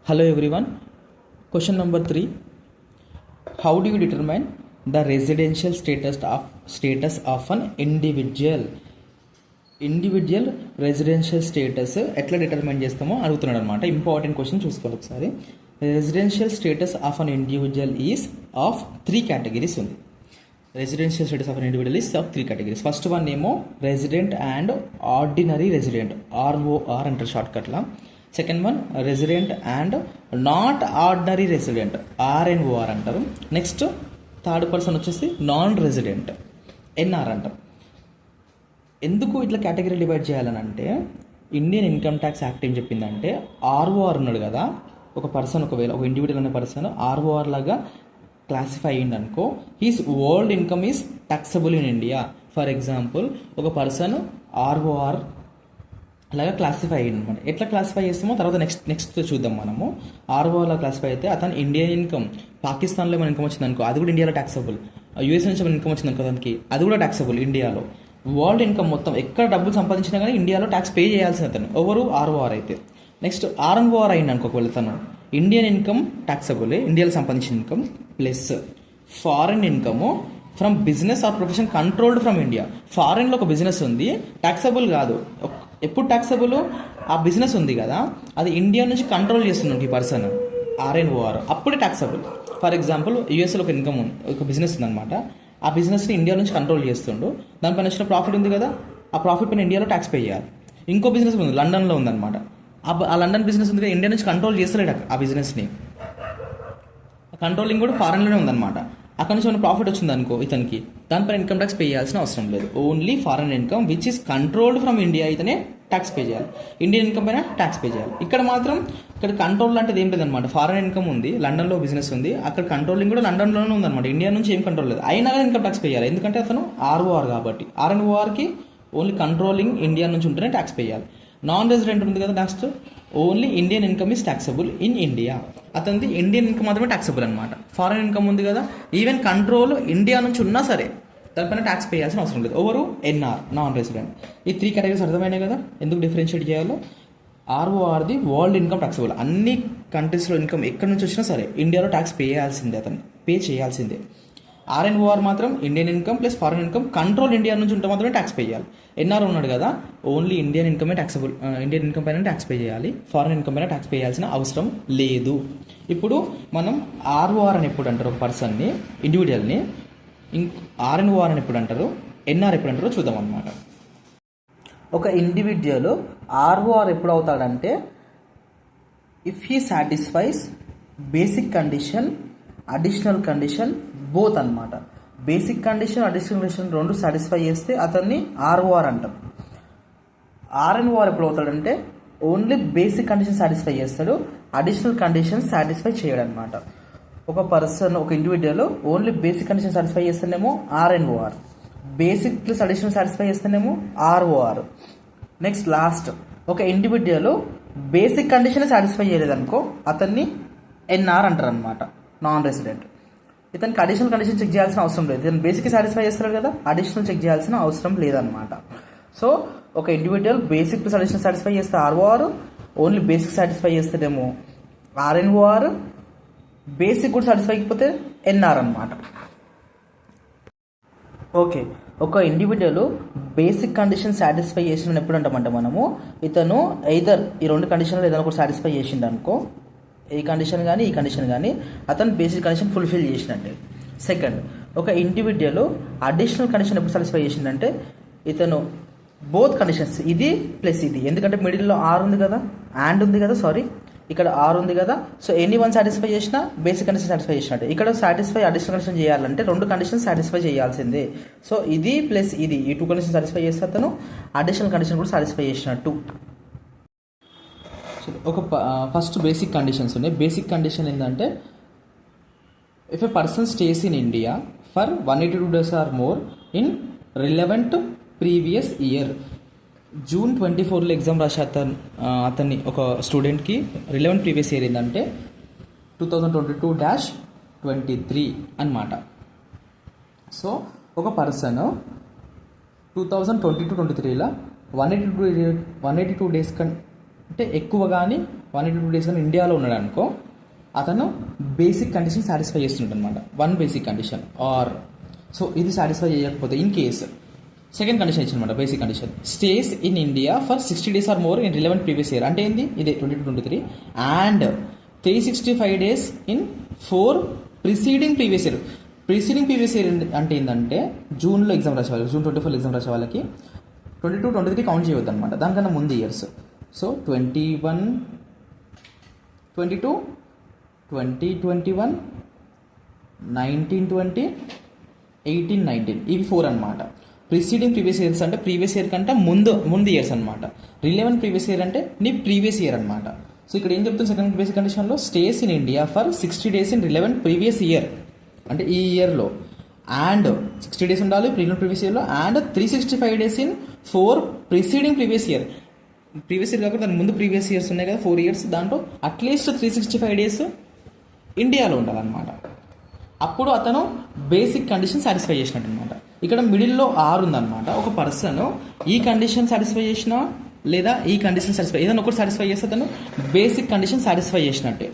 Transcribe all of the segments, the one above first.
Hello everyone. Question number 3. How do you determine the residential status of an individual? Individual residential status ఎట్లా determine చేస్తామో అడుగుతున్నాడు అనమాట. Important question చూసుకోవాలి ఒకసారి. Residential status of an individual is of 3 categories ఉంది. Residential status of an individual is of 3 categories. First one ఏమో resident and ordinary resident, ROR అంటారు షార్ట్కట్లో. Second one resident and not ordinary resident, RNOR అంటారు. Next third person వచ్చేసి non resident, NR అంటారు. ఎందుకు ఇట్లా category divide చేయాలని అంటే, ఇండియన్ ఇన్కమ్ ట్యాక్స్ యాక్ట్ ఏం చెప్పిందంటే, ఆర్ఓఆర్ ఉన్నాడు కదా ఒక పర్సన్, ఒకవేళ ఒక ఇండివిజువల్ అనే పర్సన్ ఆర్ఓఆర్ లాగా క్లాసిఫై అయ్యింది అనుకో, he's world income is taxable in India. For example ఒక పర్సన్ ఆర్ఓఆర్ అలాగా క్లాసిఫై అయ్యింది అనమాట. ఎట్లా క్లాసిఫై చేస్తామో తర్వాత నెక్స్ట్ చూద్దాం మనము. ఆర్ఓఆర్లో క్లాసిఫై అయితే అతను ఇండియన్ ఇన్కమ్, పాకిస్తాన్లో ఏమైనా ఇన్కమ్ వచ్చింది అనుకో అది కూడా ఇండియాలో ట్యాక్సబుల్. యూఎస్ నుంచి ఏమైనా ఇన్కమ్ వచ్చింది అనుకో దానికి అది కూడా ట్యాక్సబుల్ ఇండియాలో. వరల్డ్ ఇన్కమ్ మొత్తం ఎక్కడ డబ్బులు సంపాదించినా కానీ ఇండియాలో ట్యాక్స్ పే చేయాల్సిన అతను ఎవరు, ఆర్ఓఆర్ అయితే. నెక్స్ట్ ఆర్ఎన్ఓఆర్ అయింది అనుకో ఒకవేళ తను ఇండియన్ ఇన్కమ్ ట్యాక్సబుల్, ఇండియాలో సంపాదించిన income plus foreign income from business or profession controlled from India. ఫారెన్లో ఒక బిజినెస్ ఉంది, ట్యాక్సబుల్ కాదు. ఎప్పుడు ట్యాక్సబుల్? ఆ బిజినెస్ ఉంది కదా అది ఇండియా నుంచి కంట్రోల్ చేస్తున్నాడు ఈ పర్సన్, ఆర్ఎన్ఓఆర్, అప్పుడే ట్యాక్సబుల్. ఫర్ ఎగ్జాంపుల్ యూఎస్లో ఒక ఇన్కమ్ ఉంది, ఒక బిజినెస్ ఉందన్నమాట. ఆ బిజినెస్ని ఇండియా నుంచి కంట్రోల్ చేస్తుండు, దానిపైన వచ్చిన ప్రాఫిట్ ఉంది కదా ఆ ప్రాఫిట్ పైన ఇండియాలో ట్యాక్స్ పే చేయాలి. ఇంకో బిజినెస్ ఉంది లండన్లో ఉందన్నమాట, ఆ లండన్ బిజినెస్ ఉంది కదా ఇండియా నుంచి కంట్రోల్ చేస్తలేడు ఆ బిజినెస్ని, కంట్రోలింగ్ కూడా ఫారెన్లోనే ఉందన్నమాట. అక్కడ నుంచి ఏమైనా ప్రాఫిట్ వచ్చింది అనుకో ఇతనికి, దానిపైన ఇన్కమ్ ట్యాక్స్ పే చేయాల్సిన అవసరం లేదు. Only foreign income which is controlled from India అయితేనే ట్యాక్స్ పే చేయాలి, ఇండియన్ ఇన్కమ్ పైన ట్యాక్స్ పే చేయాలి. ఇక్కడ మాత్రం ఇక్కడ కంట్రోల్ అంటే ఏం లేదనమాట. ఫారెన్ ఇన్కమ్ ఉంది, లండన్లో బిజినెస్ ఉంది, అక్కడ కంట్రోలింగ్ కూడా లండన్లోనే ఉందన్నమాట, ఇండియా నుంచి ఏం కంట్రోల్ లేదు. అయినా కానీ ఇన్కమ్ ట్యాక్స్ పే చేయాలి, ఎందుకంటే అతను ఆర్ఓఆర్ కాబట్టి. ఆర్ఎన్ఓఆర్కి ఓన్లీ కంట్రోలింగ్ ఇండియా నుంచి ఉంటేనే ట్యాక్స్ పే చేయాలి. నాన్ రెసిడెంట్ ఉంది కదా next, only Indian income is taxable in India. అతనిది ఇండియన్ ఇన్కమ్ మాత్రమే ట్యాక్సబుల్ అనమాట. ఫారెన్ ఇన్కమ్ ఉంది కదా ఈవెన్ కంట్రోల్ ఇండియా నుంచి ఉన్నా సరే దానిపైన ట్యాక్స్ పే చేయాల్సిన అవసరం లేదు. ఎవరు? NR, non resident. ఈ 3 కేటగిరీస్ అర్థమైనాయి కదా ఎందుకు డిఫరెన్షియేట్ చేయాలో. ఆర్ఓఆర్ది వరల్డ్ ఇన్కమ్ ట్యాక్సబుల్, అన్ని కంట్రీస్లో ఇన్కమ్ ఎక్కడి నుంచి వచ్చినా సరే ఇండియాలో ట్యాక్స్ పే చేయాల్సిందే, అతను పే చేయాల్సిందే. ఆర్ఎన్ఓఆర్ మాత్రం Indian income plus foreign income control India నుంచి ఉంటే మాత్రమే ట్యాక్స్ పే చేయాలి. ఎన్ఆర్ ఉన్నాడు కదా ఓన్లీ ఇండియన్ ఇన్కమే ట్యాక్సబుల్, ఇండియన్ ఇన్కమ్ పైన ట్యాక్స్ పే చేయాలి, ఫారెన్ ఇన్కమ్ పైన ట్యాక్స్ పే చేయాల్సిన అవసరం లేదు. ఇప్పుడు మనం ఆర్ఓఆర్ అని ఎప్పుడు అంటారు ఒక పర్సన్ని, ఇండివిజువల్ని, ఆర్ఎన్ఓఆర్ అని ఎప్పుడు అంటారు, ఎన్ఆర్ ఎప్పుడు అంటారో చూద్దాం అన్నమాట. ఒక ఇండివిజువల్ ఆర్ఓఆర్ ఎప్పుడు అవుతాడంటే, if he satisfies basic condition, additional condition both అనమాట. బేసిక్ కండిషన్, అడిషనల్ కండిషన్ రెండు సాటిస్ఫై చేస్తే అతన్ని ఆర్ఓఆర్ అంటాం. ఆర్ఎన్ఓఆర్ ఎప్పుడు అవుతాడంటే ఓన్లీ బేసిక్ కండిషన్ సాటిస్ఫై చేస్తాడు, అడిషనల్ కండిషన్ సాటిస్ఫై చేయడు అనమాట. ఒక పర్సన్, ఒక individual only basic condition satisfy చేస్తేనేమో RNOR, basic plus additional satisfy చేస్తేనేమో ఆర్ఓఆర్. నెక్స్ట్ లాస్ట్, ఒక ఇండివిజువల్ బేసిక్ కండిషన్ సాటిస్ఫై చేయలేదనుకో అతన్ని ఎన్ఆర్ అంటారు అనమాట, నాన్ రెసిడెంట్. ఇతనికి అడిషనల్ కండిషన్ చెక్ చేయాల్సిన అవసరం లేదు, ఇతను బేసిక్ సాటిస్ఫై చేస్తారు కదా అడిషనల్ చెక్ చేయాల్సిన అవసరం లేదనమాట. సో ఒక individual basic plus additional satisfy చేస్తే ఆర్ఓఆర్, ఓన్లీ బేసిక్ సాటిస్ఫై చేస్తేనేమో ఆర్ఎన్ఓఆర్, బేసిక్ కూడా సాటిస్ఫై అయిపోతే ఎన్ఆర్ అనమాట. ఓకే, ఒక ఇండివిజువల్ బేసిక్ కండిషన్ సాటిస్ఫై చేసిన ఎప్పుడు అంటామంటే మనము, ఇతను ఐదర్ ఈ 2 కండిషన్లు ఏదైనా ఒకటి సాటిస్ఫై చేసిండు అనుకో, ఈ కండిషన్ కానీ ఈ కండిషన్ కానీ అతను బేసిక్ కండిషన్ ఫుల్ఫిల్ చేసినట్టే. సెకండ్, ఒక ఇండివిజువల్ అడిషనల్ కండిషన్ ఎప్పుడు సాటిస్ఫై చేసిందంటే, ఇతను బోత్ కండిషన్స్ ఇది ప్లస్ ఇది, ఎందుకంటే మిడిల్లో ఆర్ ఉంది కదా, అండ్ ఉంది కదా, సారీ ఇక్కడ ఆర్ ఉంది కదా, సో ఎనీ వన్ సాటిస్ఫై చేసినా బేసిక్ కండిషన్ సాటిస్ఫై చేసినట్టే. ఇక్కడ సాటిస్ఫై అడిషనల్ కండిషన్ చేయాలంటే 2 కండిషన్ సాటిస్ఫై చేయాల్సిందే. సో ఇది ప్లస్ ఇది, ఈ 2 కండిషన్ సాటిస్ఫై చేస్తే అతను అడిషనల్ కండిషన్ కూడా సాటిస్ఫై చేసినట్టు. ఒక ఫస్ట్ బేసిక్ కండిషన్స్ ఉన్నాయి. బేసిక్ కండిషన్ ఏంటంటే, if a person stays in India for 182 days or more in relevant previous year. June 24 exam రాసే అతన్ని ఒక స్టూడెంట్కి రిలవెంట్ ప్రీవియస్ ఇయర్ ఏంటంటే 2022-23 అన్నమాట. సో ఒక పర్సన్ 2022-23లో 182 డేస్ కంటే ఎక్కువ కానీ 182 డేస్ కానీ ఇండియాలో ఉన్నాడు అనుకో, అతను బేసిక్ కండిషన్ సాటిస్ఫై చేస్తున్నాడు అనమాట. One basic condition or so ఇది సాటిస్ఫై చేయకపోతే ఇన్ కేస్ సెకండ్ కండిషన్ ఇచ్చిందన్నమాట. Basic condition stays in India for 60 days or more in relevant previous year. అంటే ఏంది ఇదే 22-23 and 365 days in 4 preceding previous year. Preceding previous year అంటే ఏంటంటే జూన్లో exam రాసే వాళ్ళకి, June 24 ఎగ్జామ్ రాసే వాళ్ళకి 22-23 కౌంట్ చేయవద్దు అనమాట, దానికన్నా ముందు ఇయర్స్. సో 21, 22, 2021, 19-20, 18-19 ఇవి 4 అనమాట. ప్రిసీడింగ్ ప్రీవియస్ ఇయర్స్ అంటే ప్రీవియస్ ఇయర్ కంటే ముందు ఇయర్స్ అనమాట. రిలెవెంట్ ప్రీవియస్ ఇయర్ అంటే నీ ప్రీవియస్ ఇయర్ అనమాట. సో ఇక్కడ ఏం చెప్తుంది సెకండ్ బేసిక్ కండిషన్లో stays in India for 60 days in relevant previous year అంటే ఈ ఇయర్లో అండ్ 60 days ఉండాలి ప్రీవియస్ ఇయర్లో and 365 days in 4 preceding previous year. Previous year కాకుండా దాని ముందు ప్రీవియస్ ఇయర్స్ ఉన్నాయి కదా 4 years, దాంట్లో అట్లీస్ట్ 365 days ఇండియాలో ఉండాలన్నమాట. అప్పుడు అతను బేసిక్ కండిషన్ సాటిస్ఫై చేసినట్టు అనమాట. ఇక్కడ మిడిల్లో 6 ఉందన్నమాట. ఒక పర్సన్ ఈ కండిషన్ సాటిస్ఫై చేసినా లేదా ఈ కండిషన్ సాటిస్ఫై ఏదైనా ఒకటి సాటిస్ఫై చేస్తే అతను బేసిక్ కండిషన్ సాటిస్ఫై చేసినట్టే.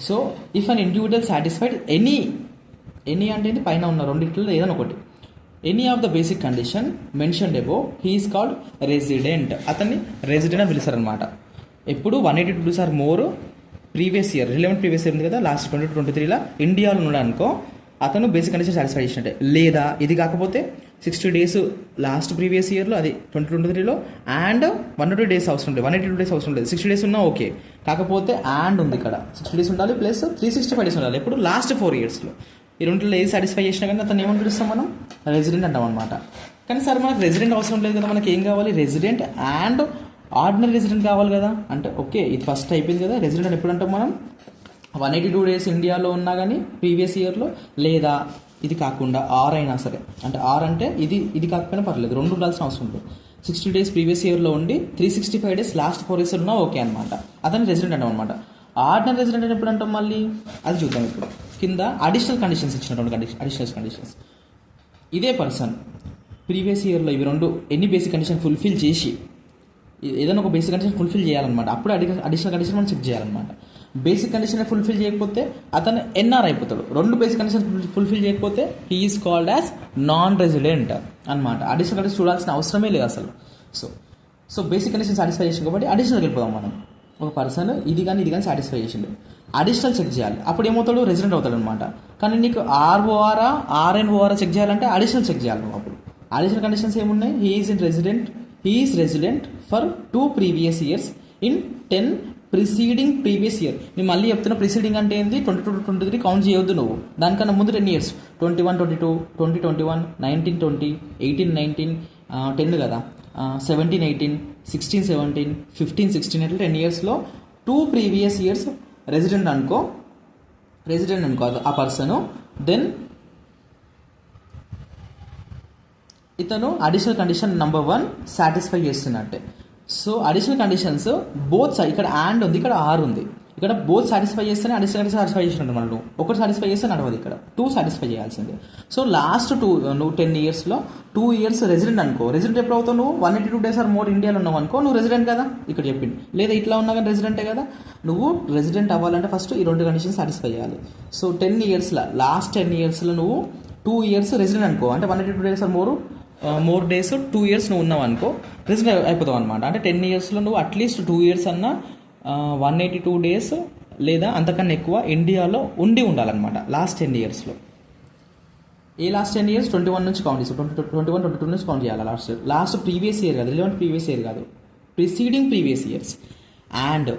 So if an individual satisfied any అంటే ఇది పైన ఉన్న రెండింటిలో ఏదైనా ఒకటి any of the basic condition mentioned above he is called resident. అతన్ని రెసిడెంట్ అని పిలుస్తారనమాట. ఎప్పుడు 182 days or more previous year relevant previous year ఉంది కదా లాస్ట్ 22-23 ఇండియాలో ఉన్నాడు అనుకో, అతను బేసిక్ కండిషన్ సాటిస్ఫై చేసినట్టే. లేదా ఇది కాకపోతే 60 days లాస్ట్ ప్రీవియస్ ఇయర్లో అది 2023 అండ్ 102 days అవసరం లేదు, 182 days అవసరం లేదు, 60 days ఉన్నా ఓకే. కాకపోతే అండ్ ఉంది ఇక్కడ 60 days ఉండాలి ప్లస్ 365 days ఉండాలి. ఇప్పుడు లాస్ట్ 4 yearsలో ఈ రెండులో ఏది సాటిస్ఫై చేసినా కానీ అతను ఏమని పిలుస్తాం మనం రెసిడెంట్ అంటాం అనమాట. కానీ సార్ మనకు రెసిడెంట్ అవసరం లేదు కదా, మనకి ఏం కావాలి రెసిడెంట్ అండ్ ఆర్డినరీ రెసిడెంట్ కావాలి కదా. అంటే ఓకే ఇది ఫస్ట్ అయిపోయింది కదా, రెసిడెంట్ అని ఎప్పుడు అంటాం మనం 182 days ఇండియాలో ఉన్నా కానీ ప్రీవియస్ ఇయర్లో, లేదా ఇది కాకుండా ఆర్ అయినా సరే, అంటే ఆర్ అంటే ఇది కాకపోయినా పర్లేదు, రెండు ఉండాల్సిన అవసరం లేదు. 60 days ప్రీవియస్ ఇయర్లో ఉండి 365 days లాస్ట్ 4 years ఉన్నా ఓకే అనమాట, అతను రెసిడెంట్ అంటాం అనమాట. ఆర్డినరీ రెసిడెంట్ ఎప్పుడు అంటాం మళ్ళీ అది చూద్దాం. ఇప్పుడు కింద అడిషనల్ కండిషన్స్ ఇచ్చినటువంటి అడిషనల్ కండిషన్స్ ఇదే పర్సన్ ప్రీవియస్ ఇయర్లో ఇవి రెండు ఎన్ని బేసిక్ కండిషన్ ఫుల్ఫిల్ చేసి ఏదైనా ఒక బేసిక్ కండిషన్ ఫుల్ఫిల్ చేయాలన్నమాట. అప్పుడు అడిషనల్ కండిషన్ మనం చెక్ చేయాలన్నమాట. బేసిక్ కండిషన్ ఫుల్ఫిల్ చేయకపోతే అతను ఎన్ఆర్ అయిపోతాడు. రెండు బేసిక్ కండిషన్ ఫుల్ఫిల్ చేయకపోతే he is called as non resident అనమాట. అడిషనల్ కండిషన్ చూడాల్సిన అవసరమే లేదు అసలు. సో బేసిక్ కండిషన్ సాటిస్ఫై చేసింది కాబట్టి అడిషనల్కి వెళ్ళిపోదాం మనం. ఒక పర్సన్ ఇది కానీ సాటిస్ఫై చేసిండు, అడిషనల్ చెక్ చేయాలి. అప్పుడు ఏమవుతాడు రెసిడెంట్ అవుతాడు అనమాట. కానీ నీకు ఆర్ఓఆరా ఆర్ఎన్ఓఆరా చెక్ చేయాలంటే అడిషనల్ చెక్ చేయాలి. అప్పుడు అడిషనల్ కండిషన్స్ ఏమున్నాయి, he is resident for 2 previous years in 10 preceding previous year. నేను మళ్ళీ చెప్తున్నా ప్రిసీడింగ్ అంటే ఏంది 22-23 కౌంట్ చేయొద్దు నువ్వు, దానికన్నా ముందు 10 years 21-22, 20-21, 19-20, 18-19, 10 కదా 17-18, 16-17, 15-16 అట్లా 10 yearsలో 2 previous years రెసిడెంట్ అనుకో ఆ పర్సను. దెన్ ఇతను అడిషనల్ కండిషన్ నెంబర్ 1 సాటిస్ఫై చేస్తున్నట్టే. So additional conditions both side, ఇక్కడ అండ్ ఉంది, ఇక్కడ ఆర్ ఉంది, ఇక్కడ బోత్ సాటిస్ఫై చేస్తేనే అడిషనల్ కండిషన్ సాటిస్ఫై చేసినట్టు. మనం ఒకటి సాటిస్ఫై చేస్తే నడవదు, ఇక్కడ 2 సాటిస్ఫై చేయాల్సిందే. సో లాస్ట్ 2 నువ్వు 10 yearsలో 2 years రెసిడెంట్ అనుకో. రెసిడెంట్ ఎప్పుడు అవుతావు నువ్వు 182 days ఆర్ మోర్ ఇండియాలో ఉన్నావు అనుకో, నువ్వు రెసిడెంట్ కదా ఇక్కడ చెప్పింది. లేదా ఇట్లా ఉన్నా కానీ రెసిడెంటే కదా. నువ్వు రెసిడెంట్ అవ్వాలంటే ఫస్ట్ ఈ 2 కండిషన్స్ సాటిస్ఫై చేయాలి. సో 10 yearsలో లాస్ట్ 10 yearsలో నువ్వు 2 years రెసిడెంట్ అనుకో, అంటే 182 days or more days 2 years నువ్వు ఉన్నావు అనుకో రెసిడెంట్ అయిపోతావు అనమాట. అంటే 10 yearsలో నువ్వు అట్లీస్ట్ 2 years అన్నా 182 days లేదా అంతకన్నా ఎక్కువ ఇండియాలో ఉండాలన్నమాట లాస్ట్ 10 yearsలో. ఏ లాస్ట్ 10 years 21 నుంచి కౌంట్ చేస్తావు, 21-22 నుంచి కౌంట్ చేయాలి. లాస్ట్ ప్రీవియస్ ఇయర్ కాదు, రిలెవెంట్ ప్రీవియస్ ఇయర్ కాదు, preceding previous years. And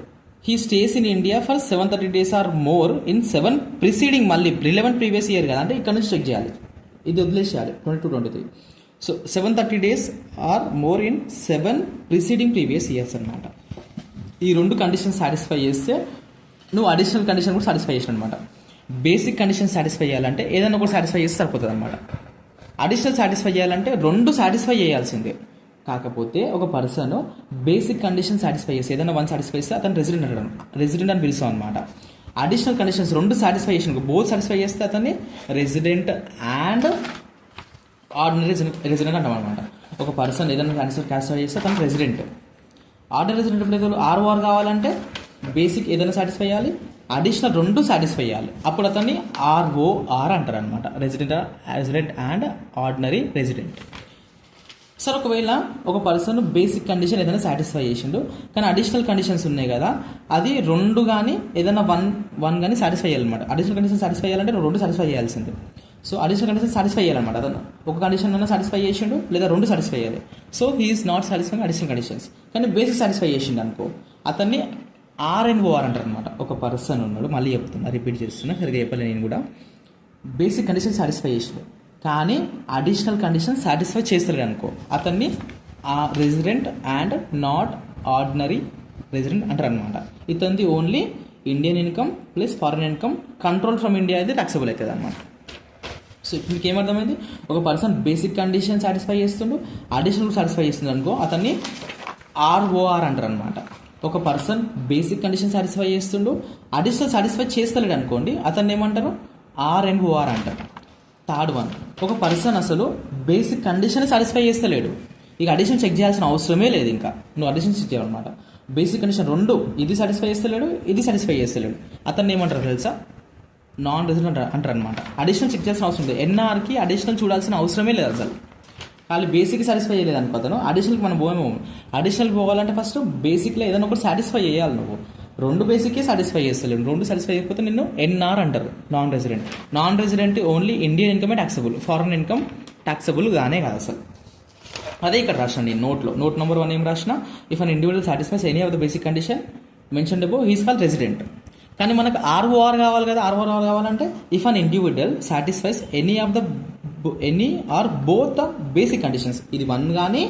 he stays in India for 730 days or more in 7 preceding, మళ్ళీ రిలెవెంట్ ప్రీవియస్ ఇయర్ కదా, అంటే ఇక్కడ నుంచి చెక్ చేయాలి, ఇది వదిలేసేయాలి 22-23. So 730 days or more in 7 preceding previous years అనమాట. ఈ 2 కండిషన్స్ సాటిస్ఫై చేస్తే నువ్వు అడిషనల్ కండిషన్ కూడా సాటిస్ఫై చేసిన అనమాట. బేసిక్ కండిషన్ సాటిస్ఫై చేయాలంటే ఏదైనా ఒకటి సాటిస్ఫై చేస్తే సరిపోతుంది అనమాట. అడిషనల్ సాటిస్ఫై చేయాలంటే 2 సాటిస్ఫై చేయాల్సిందే. కాకపోతే ఒక పర్సన్ బేసిక్ కండిషన్ సాటిస్ఫై చేస్తే ఏదైనా 1 సాటిస్ఫై చేస్తే అతను రెసిడెంట్ అని పిలుస్తాం అనమాట. అడిషనల్ కండిషన్స్ 2 సాటిస్ఫై చేసిన బోత్ సాటిస్ఫై చేస్తే అతన్ని రెసిడెంట్ అండ్ ఆర్డినరీ రెసిడెంట్ అంటాం అనమాట. ఒక పర్సన్ ఏదైనా సాటిస్ఫై చేస్తే అతను రెసిడెంట్. ఆర్డినరీ రెసిడెంట్ ఎప్పుడు ఆర్ఓఆర్ కావాలంటే బేసిక్ ఏదైనా సాటిస్ఫై చేయాలి, అడిషనల్ 2 సాటిస్ఫై చేయాలి. అప్పుడు అతన్ని ROR అంటారు అనమాట, resident and ordinary resident. Sir ఒకవేళ ఒక పర్సన్ బేసిక్ కండిషన్ ఏదైనా సాటిస్ఫై చేసిండు, కానీ అడిషనల్ కండిషన్స్ ఉన్నాయి కదా, అది 2 కానీ ఏదైనా వన్ కానీ సాటిస్ఫై చేయాలన్నమాట. అడిషనల్ కండిషన్ సాటిస్ఫై చేయాలంటే 2 సాటిస్ఫై చేయాల్సింది. సో అడిషనల్ కండిషన్ సాటిస్ఫై చేయాలన్నమాట. అతను ఒక కండిషన్ అయినా సాటిస్ఫై చేసిండు లేదా 2 సాటిస్ఫై చేయాలి. So he is not satisfying additional conditions, కానీ బేసిక్ సాటిస్ఫై చేసిండు అనుకో, అతన్ని RNOR అంటారు అనమాట. ఒక పర్సన్ ఉన్నాడు, మళ్ళీ చెప్తున్నా, రిపీట్ చేస్తున్నా, సరిగ్గా చెప్పలే నేను కూడా. బేసిక్ కండిషన్ సాటిస్ఫై చేసిండు కానీ అడిషనల్ కండిషన్ సాటిస్ఫై చేస్తలేడు అనుకో, అతన్ని resident and not ordinary resident అంటారు అనమాట. ఇతనిది only Indian income plus foreign income control from India అయితే టాక్సబుల్ అవుతుంది అనమాట. సో ఇప్పుడు మీకు ఏమర్థమైంది, ఒక పర్సన్ బేసిక్ కండిషన్ సాటిస్ఫై చేస్తుండు, అడిషనల్ సాటిస్ఫై చేస్తుంది అనుకో, అతన్ని ROR అంటారు అనమాట. ఒక పర్సన్ బేసిక్ కండిషన్ సాటిస్ఫై చేస్తుండు, అడిషనల్ సాటిస్ఫై చేస్తలేడు అనుకోండి, అతన్ని ఏమంటారు, RNOR అంటారు. థర్డ్ వన్, ఒక పర్సన్ అసలు బేసిక్ కండిషన్ సాటిస్ఫై చేస్తలేడు, ఇక అడిషన్ చెక్ చేయాల్సిన అవసరమే లేదు, ఇంకా నువ్వు అడిషన్ చెక్ చేయాలన్నమాట. బేసిక్ కండిషన్ 2 ఇది సాటిస్ఫై చేస్తలేడు, ఇది సాటిస్ఫై చేస్తలేడు, అతన్ని ఏమంటారు తెలుసా, నాన్ రెసిడెంట్ అంటారు అనమాట. అడిషనల్ చెక్ చేయాల్సిన అవసరం లేదు, NRకి అడిషనల్ చూడాల్సిన అవసరమే లేదు అసలు. ఖాళీ బేసిక్ సాటిస్ఫై చేయలేదు అనుకో, అతను అడిషనల్కి మనం పోయేమో. అడిషనల్ పోవాలంటే ఫస్ట్ బేసిక్లో ఏదైనా ఒకటి సాటిస్ఫై చేయాలి నువ్వు. 2 బేసిక్కే సాటిస్ఫై చేస్తలేడు, 2 సాటిస్ఫై చేయకపోతే నిన్ను NR అంటారు, non resident. Non resident only Indian ఇన్కమే ట్యాక్సబుల్, ఫారెన్ ఇన్కమ్ ట్యాక్సబుల్ గానే కాదు అసలు. అదే ఇక్కడ రాసిన నేను నోట్ నెంబర్ 1 ఏం రాసిన, if an individual satisfies any of the basic condition mention above he is called resident. కానీ మనకు ROR కావాలి కదా, ROR కావాలంటే if an individual satisfies any or both the basic conditions, ఇది 1 కానీ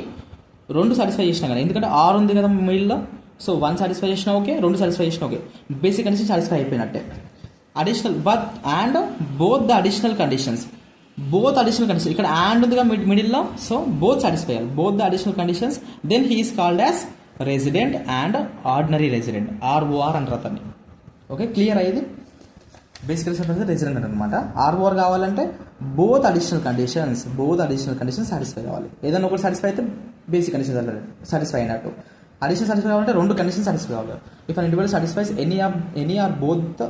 2 సాటిస్ఫై చేసినా కానీ, ఎందుకంటే R ఉంది కదా మిడిల్లో, సో 1 సాటిస్ఫై చేసినా ఓకే, 2 సాటిస్ఫై చేసినా ఓకే, బేసిక్ కండిషన్ సాటిస్ఫై అయిపోయినట్టే. Additional and both the additional conditions, ఇక్కడ అండ్ ఉందిగా మిడిల్లో, సో బోత్ సాటిస్ఫై అయ్యాలి, both the additional conditions, then he is called as resident and ordinary resident, ROR అంటారు అతన్ని. Okay, clear అయ్యేది. Basic resident అనమాట. ROR కావాలంటే బోత్ అడిషనల్ కండిషన్స్ సాటిస్ఫై కావాలి. ఏదైనా ఒకటి సాటిస్ఫై అయితే బేసిక్ కండిషన్ సాటిస్ఫై అయినట్టు. అడిషనల్ సాటిస్ఫై కావాలంటే 2 కండిషన్స్ సాటిస్ఫై కావాలి. If an individual satisfies any or both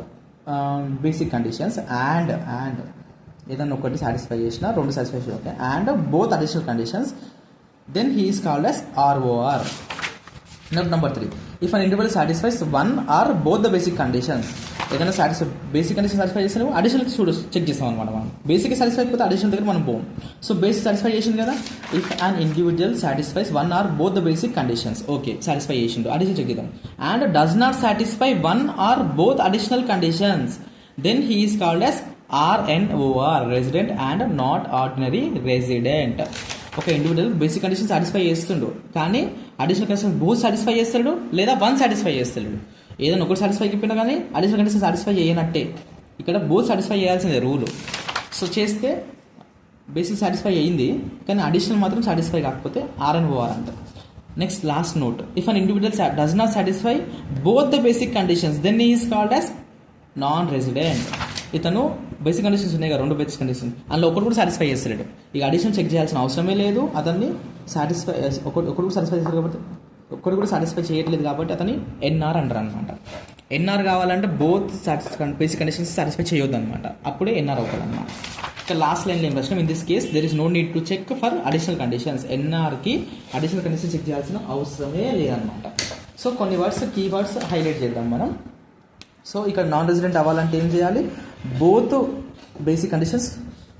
basic conditions and ఏదైనా ఒకటి సాటిస్ఫై చేసినా 2 satisfy okay, and both additional conditions, then he is called as ROR. Note number 3, if an individual satisfies 1 or both the basic conditions, ఏదైనా basic condition satisfy చేసినా additional check చేస్తాం అనమాట. మనం basic satisfy అయిపోతే additional దగ్గర మనం పోం. So basic satisfy చేసింది కదా, if an individual satisfies 1 or both the basic conditions, okay satisfy చేసిండు, అడిషనల్ చెక్ చేద్దాం, and does not satisfy 1 or both additional conditions, then he is called as RNOR, resident and not ordinary resident. ఒక individual basic condition satisfy చేస్తుండు, కానీ additional condition both satisfy చేస్తాడు లేదా 1 satisfy చేస్తాడు. ఏదైనా ఒకటి సాటిస్ఫై అయిపోయినా కానీ అడిషనల్ కండిషన్ సాటిస్ఫై చేయనట్టే, ఇక్కడ బోత్ సాటిస్ఫై చేయాల్సిందే రూలు. సో చేస్తే బేసిక్ సాటిస్ఫై అయ్యింది కానీ అడిషనల్ మాత్రం సాటిస్ఫై కాకపోతే RNOR అంటారు. Next last note, if an individual does not satisfy both the basic conditions, then he is called as non resident. ఇతను బేసిక్ కండిషన్స్ ఉన్నాయి కదా, 2 బేసిక్ కండిషన్స్, అందులో ఒకటి కూడా సాటిస్ఫై చేస్తాడు, ఇక అడిషనల్ చెక్ చేయాల్సిన అవసరమే లేదు, అతన్ని సాటిస్ఫై ఒకటి కూడా సాటిస్ఫై చేస్తారు కాబట్టి, ఒకటి కూడా సాటిస్ఫై చేయట్లేదు కాబట్టి అతన్ని NR అంటారు అనమాట. NR కావాలంటే బోత్ బేసిక్ కండిషన్స్ సాటిస్ఫై చేయొద్దు అనమాట, అప్పుడే NR అవుతుంది అనమాట. ఇక లాస్ట్ లైన్లో ఏం ప్రశ్న, in this case there is no need to check for additional conditions, NRకి అడిషనల్ కండిషన్ చెక్ చేయాల్సిన అవసరమే లేదనమాట. సో కొన్ని వర్డ్స్ కీవర్డ్స్ హైలైట్ చేద్దాం మనం. సో ఇక్కడ నాన్ రెసిడెంట్ అవ్వాలంటే ఏం చేయాలి, బోత్ బేసిక్ కండిషన్స్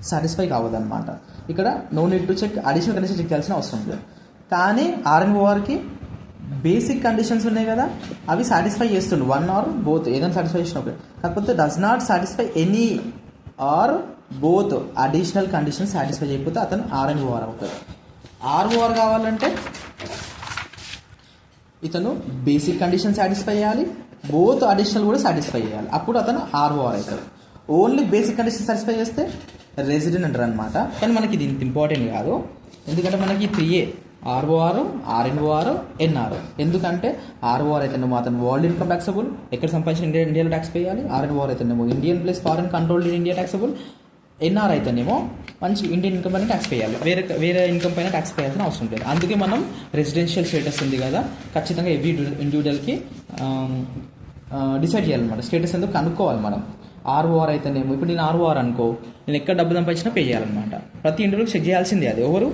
సాటిస్ఫై కావద్దన్నమాట. ఇక్కడ no need to check, additional condition check చేయాల్సిన అవసరం లేదు. కానీ RNORకి బేసిక్ కండిషన్స్ ఉన్నాయి కదా, అవి సాటిస్ఫై చేస్తుండు, 1 or both ఏదైనా సాటిస్ఫై చేసినప్పుడు, కాకపోతే does not satisfy any or both additional condition satisfy చేయకపోతే అతను RNOR అవుతుంది. ROR కావాలంటే ఇతను బేసిక్ కండిషన్ సాటిస్ఫై చేయాలి, బోత్ అడిషనల్ కూడా సాటిస్ఫై చేయాలి, అప్పుడు అతను ROR అవుతాడు. ఓన్లీ బేసిక్ కండిషన్ సాటిస్ఫై చేస్తే రెసిడెంట్ అంటారు అనమాట. కానీ మనకి ఇది ఇంత ఇంపార్టెంట్ కాదు, ఎందుకంటే మనకి 3A ROR, RNOR, NR. ఎందుకంటే ROR అయితేనేమో అతను వరల్డ్ ఇన్కమ్ ట్యాక్సబుల్, ఎక్కడ సంపాదించిన ఇండియాలో ట్యాక్స్ పే చేయాలి. RNOR అయితేనేమో Indian plus foreign controlled in India taxable. NR అయితేనేమో మంచి ఇండియన్ ఇన్కమ్ పైన ట్యాక్స్ పే చేయాలి, వేరే ఇన్కమ్ పైన ట్యాక్స్ పే చేయాల్సిన అవసరం లేదు. అందుకే మనం రెసిడెన్షియల్ స్టేటస్ ఉంది కదా, ఖచ్చితంగా ఎవ్రీ ఇండివిజువల్కి డిసైడ్ చేయాలన్నమాట. స్టేటస్ ఎందుకు కనుక్కోవాలి మనం. ఆర్ఓఆర్ అయితేనేమో, ఇప్పుడు నేను ఆర్ఓఆర్ అనుకో, నేను ఎక్కడ డబ్బు సంపాదించినా పే చేయాలన్నమాట. ప్రతి ఇంటర్వ్యూకి చెక్ చేయాల్సిందే, అది ఎవరు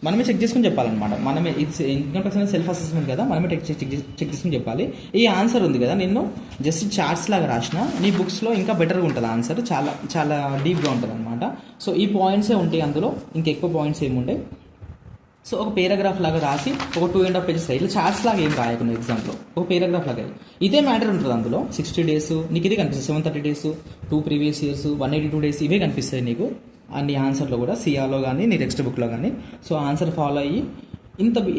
మనమే చెక్ చేసుకుని చెప్పాలన్నమాట. మనమే ఇట్స్ ఇన్కమ్ ట్యాక్స్ అనేది సెల్ఫ్ అసెస్మెంట్ కదా, మనమే చెక్ చేసుకుని చెప్పాలి. ఈ ఆన్సర్ ఉంది కదా, నేను జస్ట్ చార్ట్స్ లాగా రాసిన, నీ బుక్స్లో ఇంకా బెటర్గా ఉంటుంది ఆన్సర్, చాలా చాలా డీప్గా ఉంటుంది అనమాట. సో ఈ పాయింట్సే ఉంటాయి అందులో, ఇంకెక్కువ పాయింట్స్ ఏముంటాయి. సో ఒక పేరాగ్రాఫ్ లాగా రాసి ఒక 2.5 pages ఇట్లా చార్ట్స్ లాగా ఏం రాయకుండా ఎగ్జామ్లో ఒక పేరాగ్రాఫ్ లాగా ఇదే మ్యాటర్ ఉంటుంది అందులో. 60 days నీకు ఇదే కనిపిస్తుంది, 730 days, 2 previous years, 182 days ఇవే కనిపిస్తాయి నీకు అన్ని ఆన్సర్లో కూడా, సిఆర్లో కానీ నీ టెక్స్ట్ బుక్లో కానీ. సో ఆన్సర్ ఫాలో అయ్యి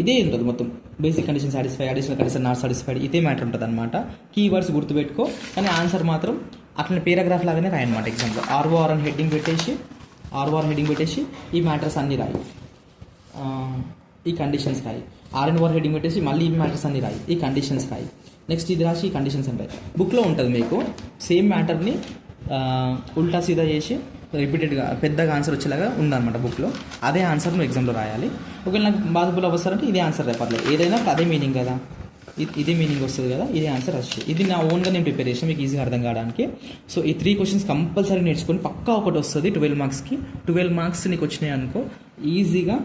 ఇదే ఉంటుంది మొత్తం. Basic condition satisfy, additional condition not satisfied, ఇదే మ్యాటర్ ఉంటుంది అనమాట. కీవర్డ్స్ గుర్తుపెట్టుకో, కానీ ఆన్సర్ మాత్రం అట్లా పేరాగ్రాఫ్ లాగానే రాయనమాట ఎగ్జామ్లో. ఆర్ఓఆర్ అని హెడ్డింగ్ పెట్టేసి ఈ మ్యాటర్స్ అన్నీ రాయి, ఈ కండిషన్స్ రాయి. ఆర్ఎన్ఓఆర్ హెడ్డింగ్ పెట్టేసి మళ్ళీ ఈ మ్యాటర్స్ అన్ని రాయి, ఈ కండిషన్స్ రాయి. నెక్స్ట్ ఇది రాసి ఈ కండిషన్స్ అని రాయి. బుక్లో ఉంటుంది మీకు సేమ్ మ్యాటర్ని ఉల్టా సీదా చేసి రిపీటెడ్గా పెద్దగా ఆన్సర్ వచ్చేలాగా ఉందన్నమాట బుక్లో. అదే ఆన్సర్ నువ్వు ఎగ్జామ్లో రాయాలి. ఒకవేళ నాకు బాధపులు అవసరంటే ఇదే ఆన్సర్ రేపర్లేదు, ఏదైనా అదే మీనింగ్ కదా, ఇదే మీనింగ్ వస్తుంది కదా, ఇదే ఆన్సర్ వస్తుంది. ఇది నా ఓన్గా నేను ప్రిపేర్ చేసాను మీకు ఈజీగా అర్థం కావడానికి. సో ఈ 3 questions కంపల్సరీ నేర్చుకొని పక్కా ఒకటి వస్తుంది 12 marksకి. 12 marks నీకు వచ్చినాయి అనుకో, ఈజీగా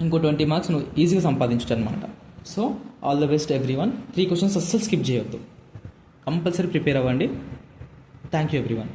ఇంకో 20 marks నువ్వు ఈజీగా సంపాదించచ్చు అనమాట. So all the best everyone. 3 questions అస్సలు స్కిప్ చేయొద్దు, కంపల్సరీ ప్రిపేర్ అవ్వండి. Thank you everyone.